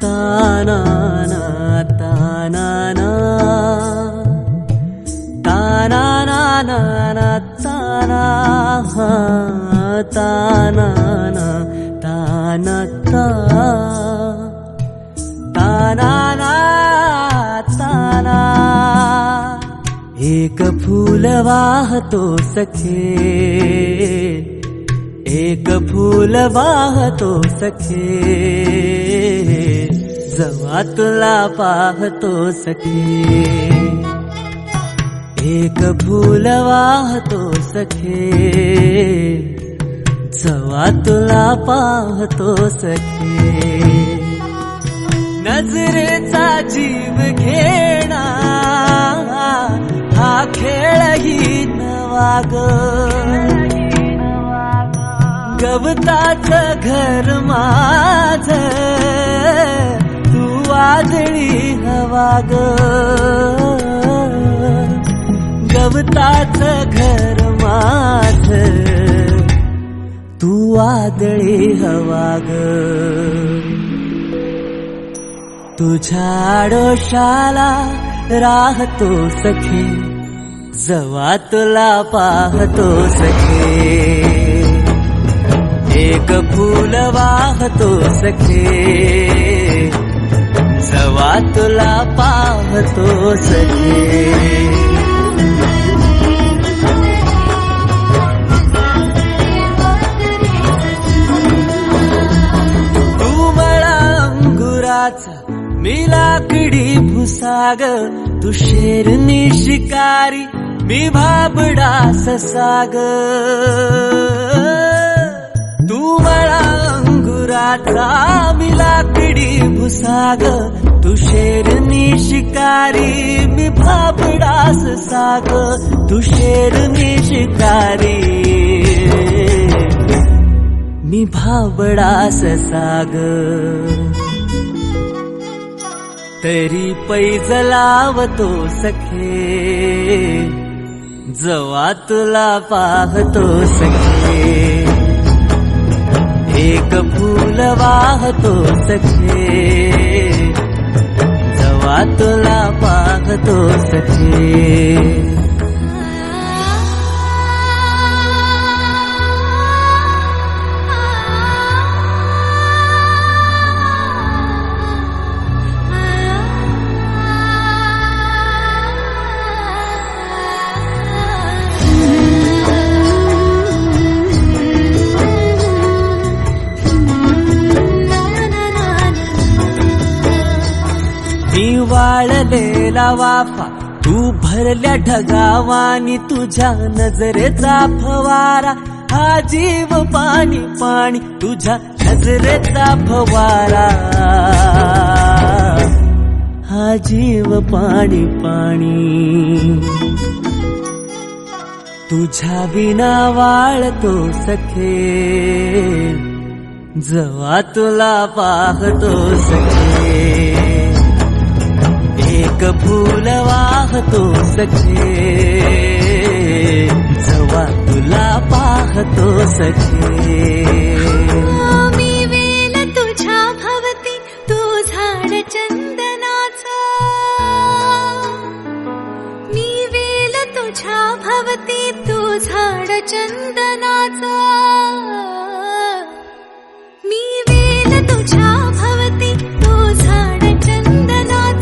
ताना ना ताना ना ताना ना ना ना ताना ताना ना ताना ताना ना ताना एक फूल वाहतो सखे एक फूल वाहतो सखे जवा तुला पाहतो सखे एक फूल वाहतो सखे जवा तुला पाहतो सखे नजरेचा जीव घेणा हा खेळही नवा ग गवताचं घर माझं तू वादळी हवा ग गवताचं घर माझं तू वादळी हवा ग तुझ्या आडोशाला राहतो सखे जवा तुला पाहतो सखे एक फूल वाहतो सखे जवा तुला पाहतो सखे तू मला अंगुराचा मी लाकडी भुसाग तू शेरनी शिकारी मी भाबडा ससाग तू मला अंगुराचा मी लाकडी भुसाग तू शेरनी शिकारी मी भाबडा ससाग तू शेरनी शिकारी मी भाबडा ससाग तरी पैज लावतो सखे जवा तुला पाहतो सखे एक फूल वाहतो सखे जवा तुला पाहतो सखे मी वाळलेला वाफा तू भरल्या ढगावानी तुझ्या नजरेचा फवारा हा जीव पाणी पाणी तुझ्या नजरेचा फवारा हा जीव पाणी पाणी तुझ्या विना वाळतो सखे जवा तुला पाहतो सखे एक फूल वाहतो सखे जवा तुला पाहतो सखे मी वेल तुझ्या भवती तू झाड चंदनाचा मी वेल तुझ्या भवती तू झाड चंदनाचा मी वेल तुझ्या भवती तू झाड चंदनाचा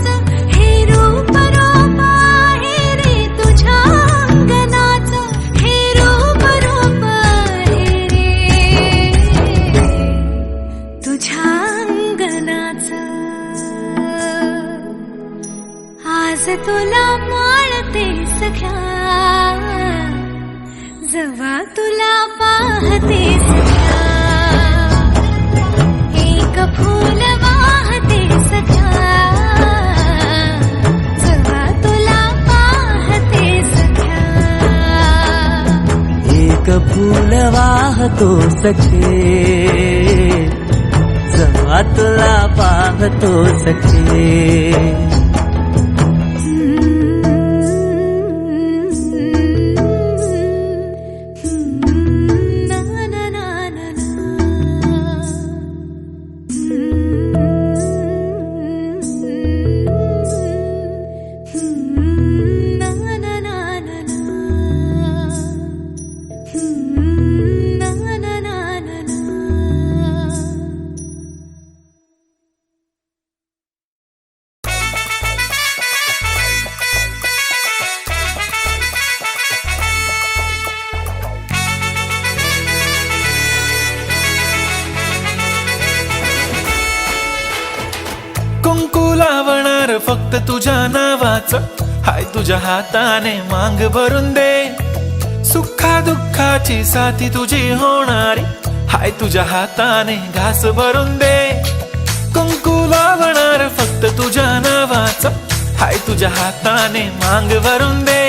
आज तुला माळते सख्या जवा तुला पाहते सख्या एक फूल वाहते सख्या जवा तुला पाहते सख्या एक फूल वाहतो सखे जवा तुला पाहतो सखे लागणार फक्त तुझ्या नावाचं, हाय तुझ्या हाताने मांग भरून दे. सुखा दुःखाची साथी तुझी होणारी, हाय तुझ्या हाताने घास भरून दे. कुंकू लावणार फक्त तुझ्या नावाचं, हाय तुझ्या हाताने मांग भरून दे.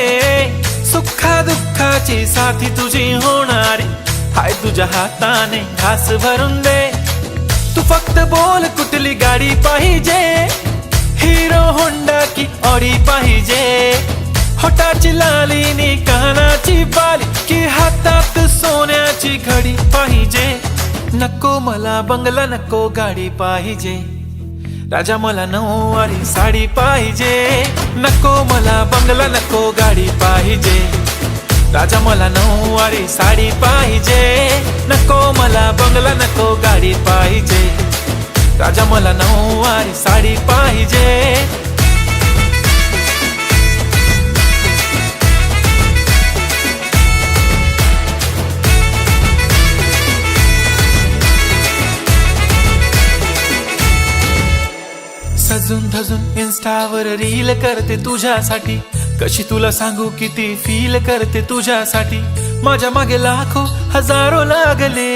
सुखा दुःखाची साथी तुझी होणारी, हाय तुझ्या हाताने घास भरून दे. तू फक्त बोल कुठली गाडी पाहिजे, हिरो होंडा की ऑडी पाहिजे. होटाची लालीनी कानाची बाली, की हातात सोन्याची घडी पाहिजे. नको मला बंगला नको गाडी पाहिजे, राजा मला नऊवारी साडी पाहिजे. नको मला बंगला नको गाडी पाहिजे, राजा मला नऊवारी साडी पाहिजे. नको मला बंगला नको गाडी पाहिजे, राजा मला नऊवारी साडी पाहिजे. सजून धजून इन्स्टावर रील करते तुझ्यासाठी, कशी तुला सांगू किती फील करते तुझ्यासाठी. माझ्या मागे लाखो हजारो लागले,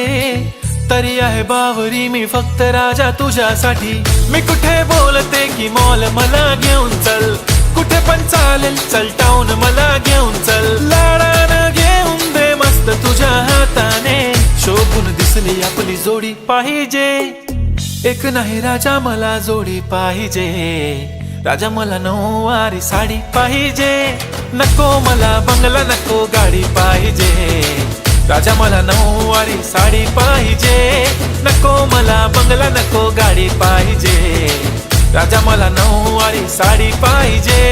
तरी आहे बावरी मी फक्त राजा तुझ्यासाठी. मी कुठे बोलते की मॉल मला घेऊन चल, कुठे पण चालेल चल टाऊन मला घेऊन चल. लाडानं घेऊन दे मस्त तुझ्या हाताने, शोभून दिसली आपली जोडी पाहिजे. एक नाही राजा मला जोडी पाहिजे, राजा मला नऊवारी साडी पाहिजे. नको मला बंगला नको गाडी पाहिजे, राजा मला नऊवारी साडी पाहिजे. नको मला बंगला नको गाडी पाहिजे, राजा मला नऊवारी साडी पाहिजे.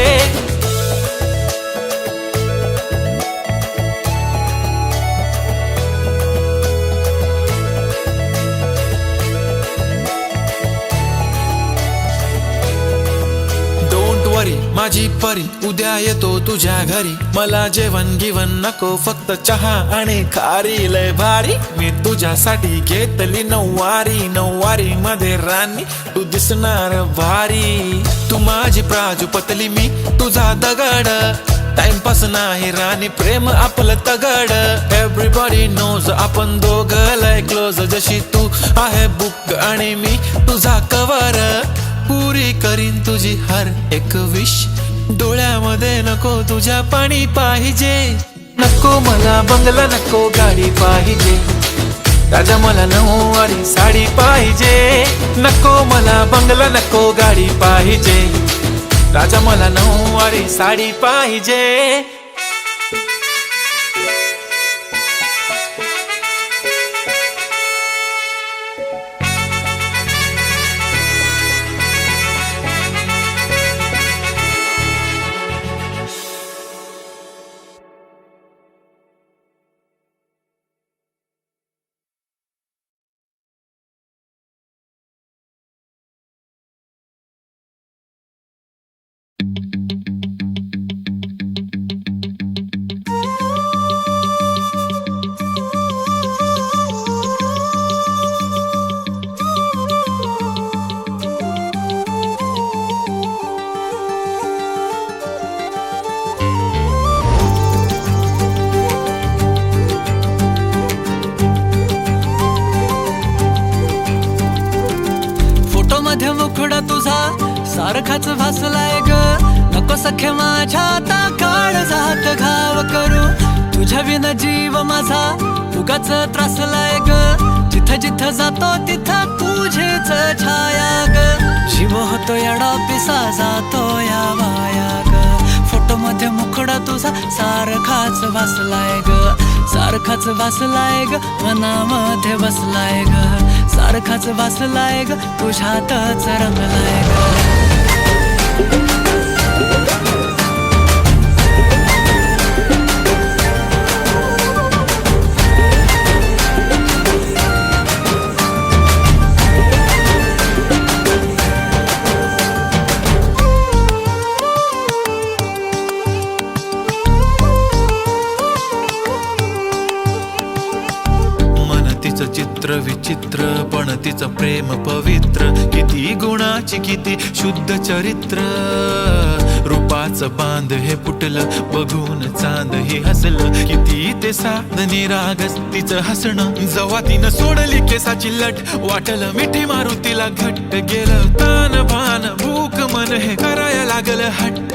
माझी परी उद्या येतो तुझ्या घरी, मला जेवण गिवण नको फक्त चहा आणि खारी. लय भारी मी तुझ्यासाठी घेतली नऊवारी, नऊवारी मध्ये राणी तू दिसणार भारी. तू माझी प्राजूपतली मी तुझा दगड, टाइमपास नाही राणी प्रेम आपलं तगड. एव्हरीबॉडी नोज आपण दोघं लय क्लोज, जशी तू आहे बुक आणि मी तुझा कवर. पुरी करीन तुझी हर एक विश, डोळ्यामध्ये नको तुझ्या पाणी पाहिजे. नको मला बंगला नको गाडी पाहिजे, राजा मला नऊवारी साडी पाहिजे. नको मला बंगला नको गाडी पाहिजे, राजा मला नऊवारी साडी पाहिजे. मुखडा तुझा सारखाच भासलाय ग, नको सख्य माझ्या आता काळ जात घाव करू. तुझ्या विना जीव माझा उगाच त्रासलाय ग, जिथं जिथं जातो तिथं तुझीच छाया ग. जीव होतो याडा पिसा जातो या वाया ग. फोटो मध्ये मुखडा तुझा सारखाच भासलाय ग, सारखाच भासलाय ग, मनामध्ये बसलाय ग. सारखाच भासलाय ग, तुझ्यातच रंगलाय ग. चित्र विचित्र पण तिचं प्रेम पवित्र, किती गुणाची किती शुद्ध चरित्र. रूपाचं बांध हे फुटलं, बघून चांद हे हसलं, किती ते साध निरागस तिचं हसणं. जवा तिनं सोडली केसाची लट, वाटलं मिठी मारू तिला घट्ट. गेलं तान भान भूक मन हे करायला लागलं हट्ट.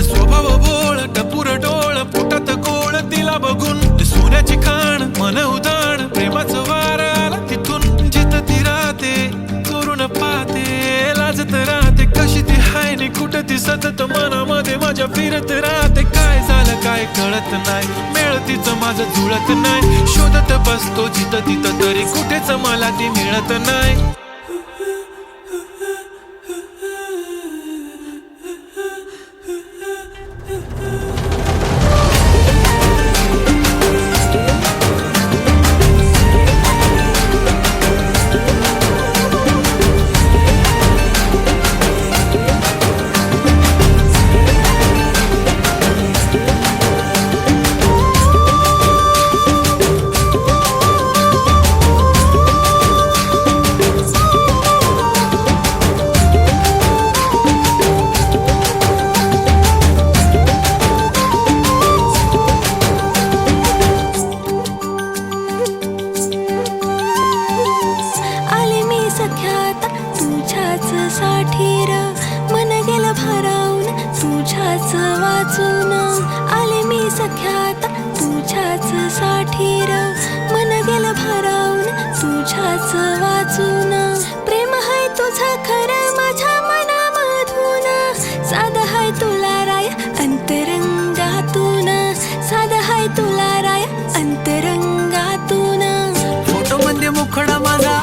स्वभाव बोळ टपूर डोळ पोटात गोळ, तिला बघून सोन्याची खाण मन उदाण. प्रेमाचं वार आला तिथून, जिथं ती राहते करून पाहते. लाजत राहते कशी ती हाय नि कुठं ती सतत मनामध्ये माझ्या फिरत राहते. काय झालं काय कळत नाही, मेळ तिचं माझं जुळत नाही. शोधत बसतो जिथं तिथं तरी कुठेच मला ती मिळत नाही. साठीर मन गेलं भारावून तुझ्याच वाचून. आले मी सख्यात तुझ्याच साठीर मन गेलं भारावून तुझ्याच वाचून. प्रेम हाय तुझं खरं माझ्या मनामधून, साधं हाय तुला राय अंतरंगातून. साधं हाय तुला राय अंतरंगातून. फोटो मध्ये मुखडा माझा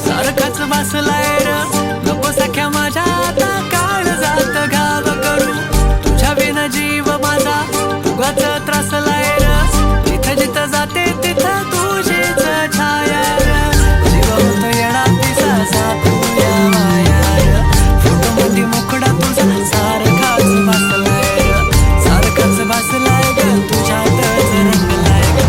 सारखाच वासलाय र. नको सख्या माझ्या आता काळ जात घाव करू. तुझ्या विना जीव माझा उगाच त्रासलाय र. जिथं जिथं जाते तिथं तुझीच छाया र. जीव होत येणार तिचा साथूया माया र. फोटो मध्ये मुखडा तुझा सारखाच वासलाय र. सारखाच वासलाय ग तुझ्यातच रंगलाय ग.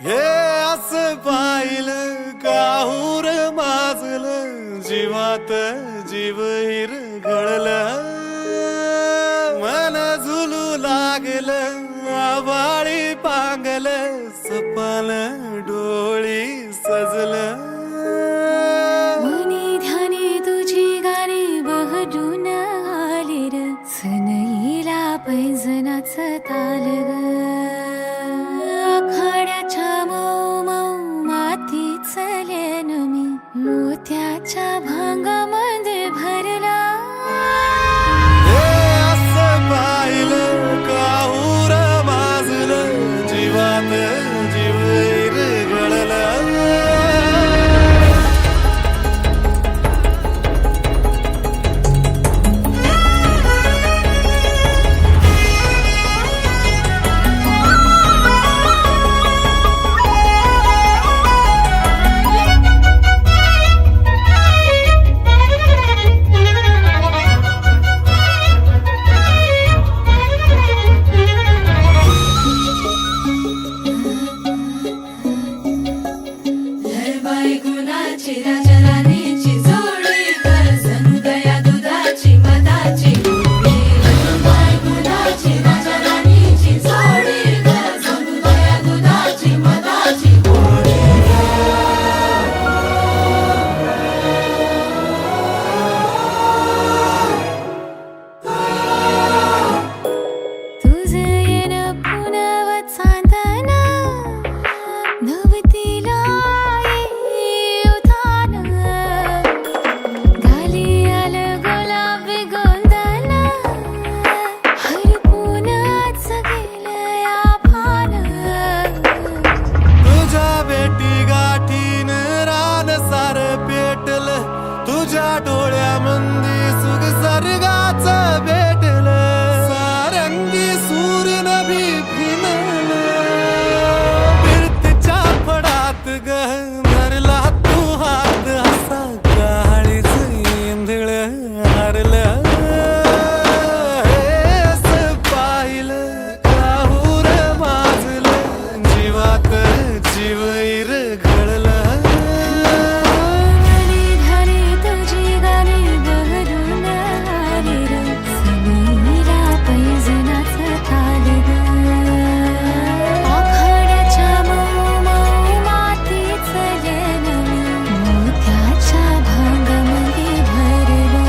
हे असं पाहिलं काहूर माजलं, जीवात जीव हिरगळलं. मन झुलू लागलं आभाळी पांगलं, सपाल डोळी सजलं. मनी ध्यानी तुझी गाणी बहरून आली र. सनईला पैंजनाच ताल ग. आखाड्याच्या मऊ मऊ मातीच लेन मी मोत्याच्या भांगामध्ये भरला. हे असं पाहिलं काहूर माजलं, जीवात जीव हिरगळलं. जीव इरघळला घरी तुझी गाणी बहरून आली र समीरा पैजनाच ताल ग आखाड्याच्या मऊ मऊ मातीच लेन मी मोत्याच्या भांगामध्ये भरलं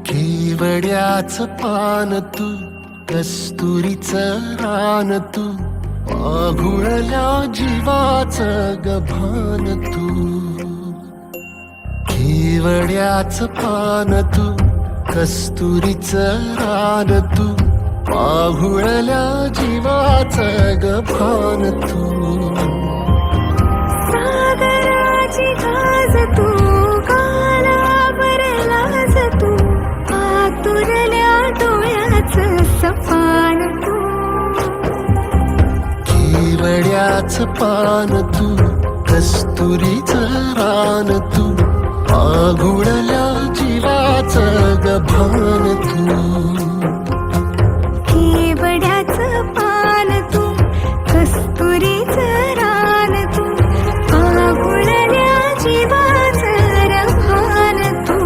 केवड्याच पान तू कस्तुरीच रान तू आघुळल्या जीवाच गभान तू केवड्याच पान तू कस्तुरीच रान तू आघुळल्या जीवाच गभान तू सागराची गाज तू गालावर लाज तू आतुरल्या डोळ्याचं सपान तू केवड्याच पान तू कस्तुरीच रान तू आघुळल्या जीवाच गभान तू केवड्याचं पान तू कस्तुरीचं रान तू आगुळल्या जीवाचं रभान तू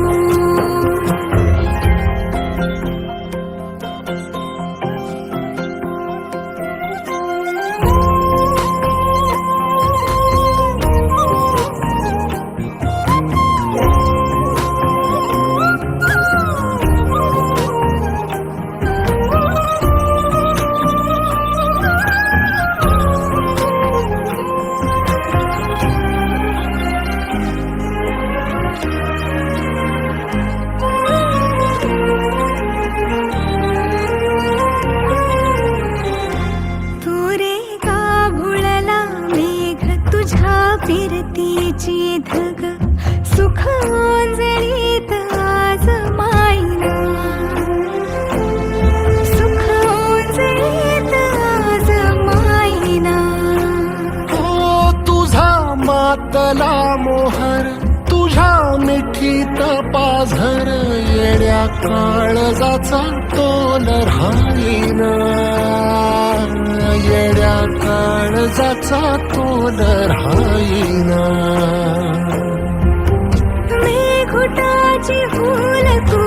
फिरतीची धग सुख ओंजळीत आज मायना सुख ओंजळीत आज मायना ओ तुझा मातला मोहर तुझ्या मिठीत पाझर येड्या काळजाचा तोल राहीना येड्या काळजाचा तोल राहीना मेघुटाची फूल तू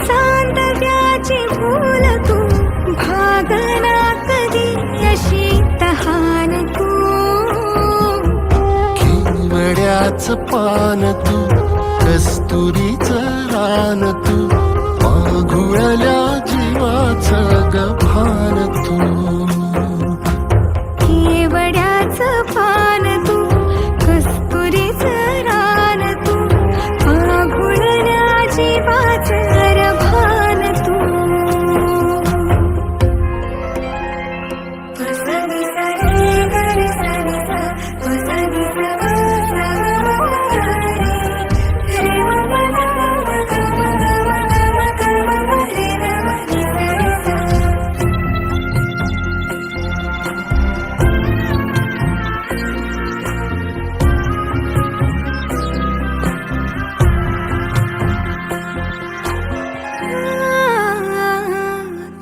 चांदव्याची फूल तू भागना कधी अशी तहान तू केवड्याच पान तू कस्तुरीच रान तू आघुळल्या जीवाचं गभान तू केवड्याचं पान तू कस्तुरीचं रान तू आघुळल्या जीवाचं रभान तू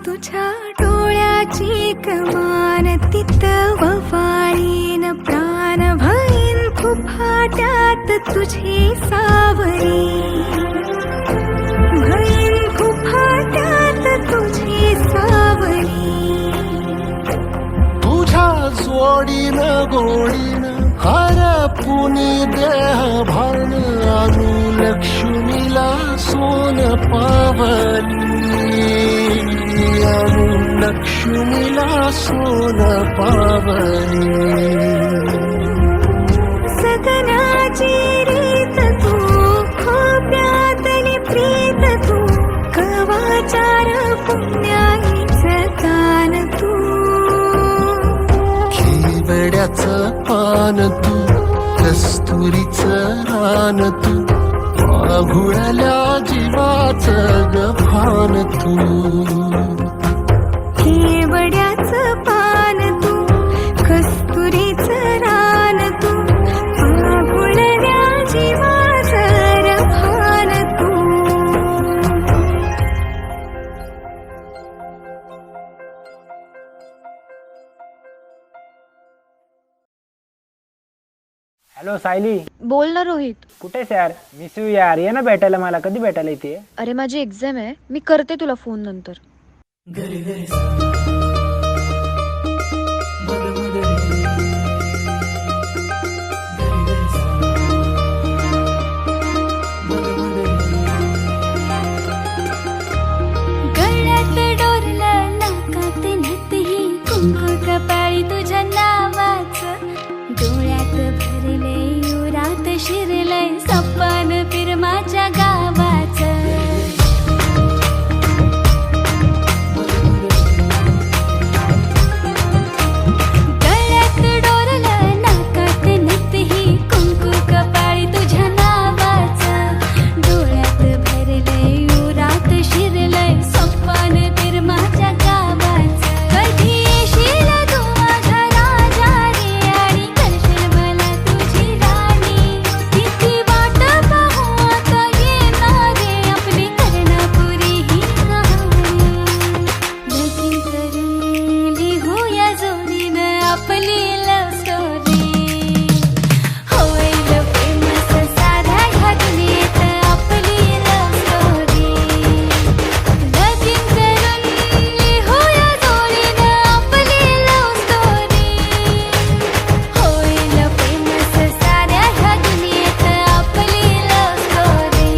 तुझ्या डोळ्याची कमान तिथं ववाळीन प्राण भईन फुफाट्यात तुझी सावरी भईन फुफाट्यात तुझी सावरी तुझ्या जोडीन गोडीन हरपुनी देह भान अनुलक्ष्मीला सोन पावली अनुलक्ष्मीला सोन पावली सगनाची रीत तू खोप्यातली प्रीत तू कवाचार पुण्याईचं गान तू केवड्या आंब्याचं पान तू, कस्तुरीचं रान तू, आघुळल्या जीवाचं गभान तू. केवड्याचं पान तू, कस्तुरीचं रान तू, आघुळल्या जीवाचं रभान तू. हॅलो सायली, बोल ना रोहित. कुठेस यार? मिस यू यार. ये ना भेटायला मला. कधी भेटायला येते? अरे माझी एक्झाम आहे, मी करते तुला फोन नंतर. गळ्यात डोरलं नाकात नथही, कुंकू कपाळी तुझ्या नावाचं, डोळ्यात भरले उरात शिरलंय सपन फिरमाच्या गावाचं. गळ्यात डोरलं नाकात नथही, कुंकू कपाळी तुझ्या नावाचं, डोळ्यात भरले उरात शिरलंय सपन फिरमाच्या गावाचं. कधी येशील तू माझा राजा रे, आणि करशील मला तुझी राणी. किती वाट पाहू आता येणारे, आपली कर्णपुरी ही कहाणी. लगीन करून लिहूया जोडीनं आपली लव्ह स्टोरी. होईल फेमस साऱ्या ह्या दुनियेत आपली लव्ह स्टोरी. लगीन करून लिहूया जोडीनं आपली लव्ह स्टोरी. होईल फेमस साऱ्या ह्या दुनियेत आपली लव्ह स्टोरी.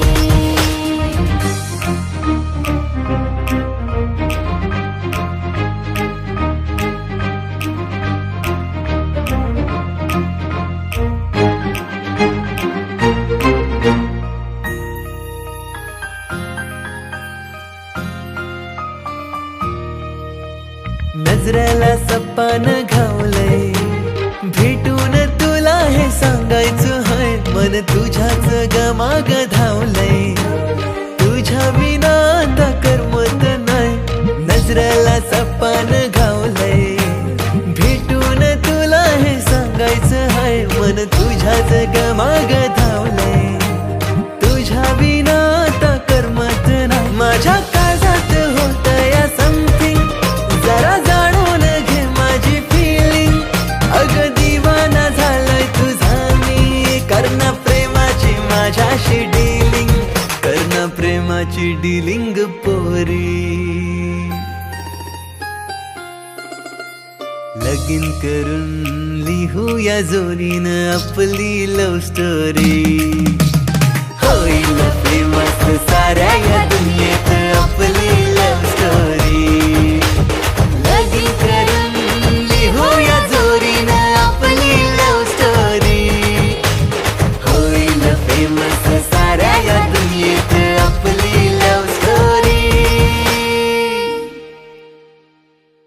नजरेला सपान घावलंय, भेटून तुला हे सांगायचं हाय, मन तुझ्याच गमाग धावलंय, तुझ्या विना आता करमत नाही. नजरेला सपान घावलंय, भेटून तुला हे सांगायचं हाय, मन तुझ्याच गमाग धावलंय, तुझ्या विना आता करमत नाही. माझ्या काळजात होत या समथिंग, जरा जाणून घे माझी फिलिंग. अग दिवाना झालाय तुझा मी, कर्ण प्रेमाची माझ्याशी डिलिंग, कर्ण प्रेमाची डिलिंग पोरी. लगीन करून लिहूया जोडीनं आपली लव्ह स्टोरी. होईल फेमस साऱ्या या दुनियेत आपली लव्ह स्टोरी. लगीन करून लिहूया जोडीनं आपली लव्ह स्टोरी. होईल फेमस साऱ्या या दुनियेत आपली लव्ह स्टोरी.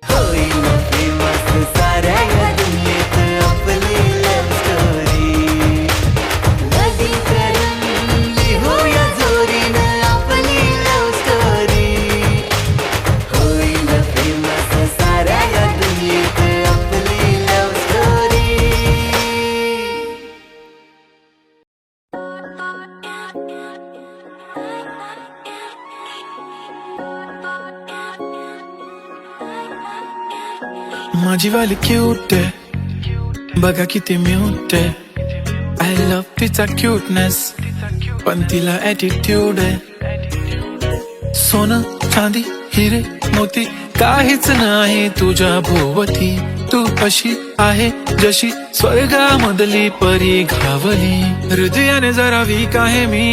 होईल फेमस साऱ्या या दुनियेत आपली लव्ह स्टोरी. लगीन करून लिहूया जोडीनं आपली लव्ह स्टोरी. होईल फेमस साऱ्या या दुनियेत आपली लव्ह स्टोरी. माझी वाली क्यूट आहे, बघा किती म्यूट आहे. आय लव्ह तिचा क्यूटनेस, पण तिला ॲटिट्यूड आहे. सोनं चांदी हिरे मोती काहीच नाही तुझ्या भोवती. तू अशी आहे जशी स्वर्गामधली परी घावली. हृदयाने जरा वीक आहे मी,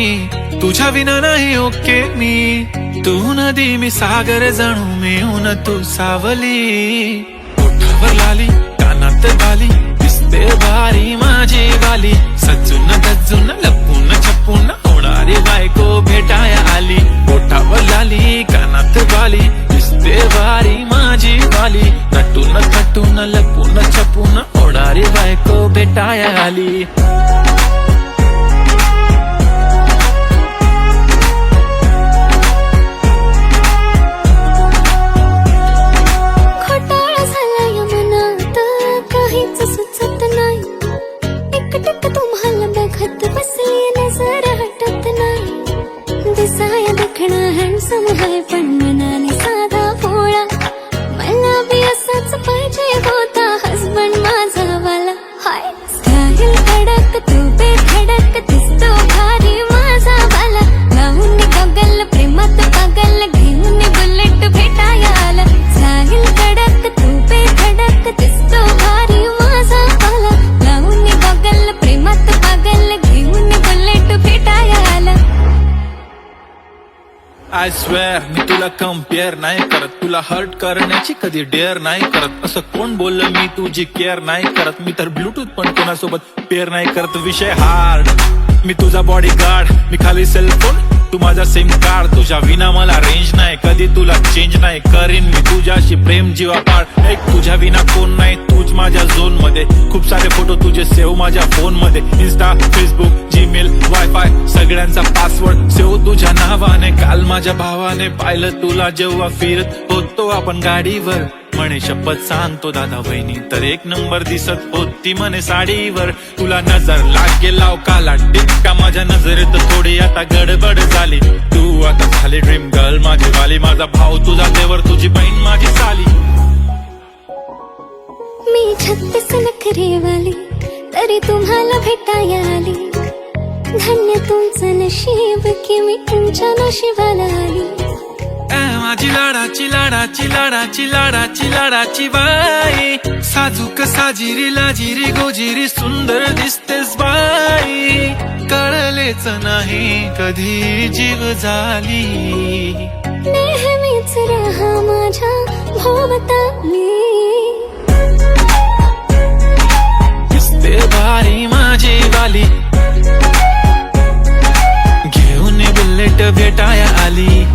तुझ्या विना नाही ओके मी. तू नदी मी सागर जणू मिळून तू सावली. ओठावर लाली कानात बाली, दिसते भारी माझी वाली. सजून गजून लपून छपून होणारी बायको भेटाया आली. ओठावर लाली कानात बाली, दिसते भारी माझी वाली. नटून थटून लपून छपून होणारी आली. खोटाळ झाला या मनात काहीच सुचत नाही. एकटक तुम्हाला बघत बसली नजर हटत नाही. दिसाया देखणा हँडसम हाय पण मनाने साधा भोळा. मला बी असाच पाहिजे होता हसबंड माझा वाला. हाय स्टाईल कडक तू बेधडक दिसतो भारी माझा वाला. लावून गगल प्रेमात पागल घेऊन बुलेट भेटाया आला. स्टाईल कडक तू बेधडक दिसतो भारी माझा वाला. लावून गगल प्रेमात पागल घेऊन बुलेट भेटाया आला. आय स्वेअर मी तुला कम्पेअर नाही करत, तुला हर्ट करण्याची कधी डेअर नाही करत. असं कोण बोललं मी तुझी केअर नाही करत. मी तर ब्लूटूथ पण कोणासोबत पेअर नाही करत. विषय हार्ड, मी तुझा बॉडी गार्ड, मी खाली सेलफोन तू माझा सिम कार्ड. तुझ्या विना मला रेंज नाही, कधी तुला चेंज नाही करीन मी तुझ्याशी प्रेम जीवापाड. एक तुझ्या विना कोण नाही, तूच माझ्या झोन मध्ये. खूप सारे फोटो तुझे सेव्ह माझ्या फोन मध्ये. इन्स्टा, फेसबुक, जीमेल, वायफाय सगळ्यांचा पासवर्ड सेव्ह तुझ्या नावाने. काल माझ्या भावाने पाहिलं तुला जेव्हा फिरत होतो आपण गाडीवर. म्हणे शपथ सांगतो दादा बहिणी तर एक नंबर दिसत होती म्हणे साडीवर. तुला नजर लागेल लाव काला टिक्का माझ्या नजरेत थोडी आता गडबड झाली. तू आता झाली ड्रीम गर्ल माझी वाली. माझा भाऊ तुझा देवर, तुझी बहीण माझी साली. मी 36 नखरेवाली तरी तुम्हाला भेटाया आली. धन्य तुमचं नशीब की मी तुमच्या नशिबाला आली. माझी लाडाची लाडाची लाडाची लाडाची लाडाची बाई. साजूक साजिरी लाजिरी गोजिरी सुंदर दिसतेस बाई. कळलेच नाही कधी जीव झाली. नेहमीच राहा माझ्या भोवताली. दिसते भारी माझी वाली. घेऊन बुलेट भेटाया आली.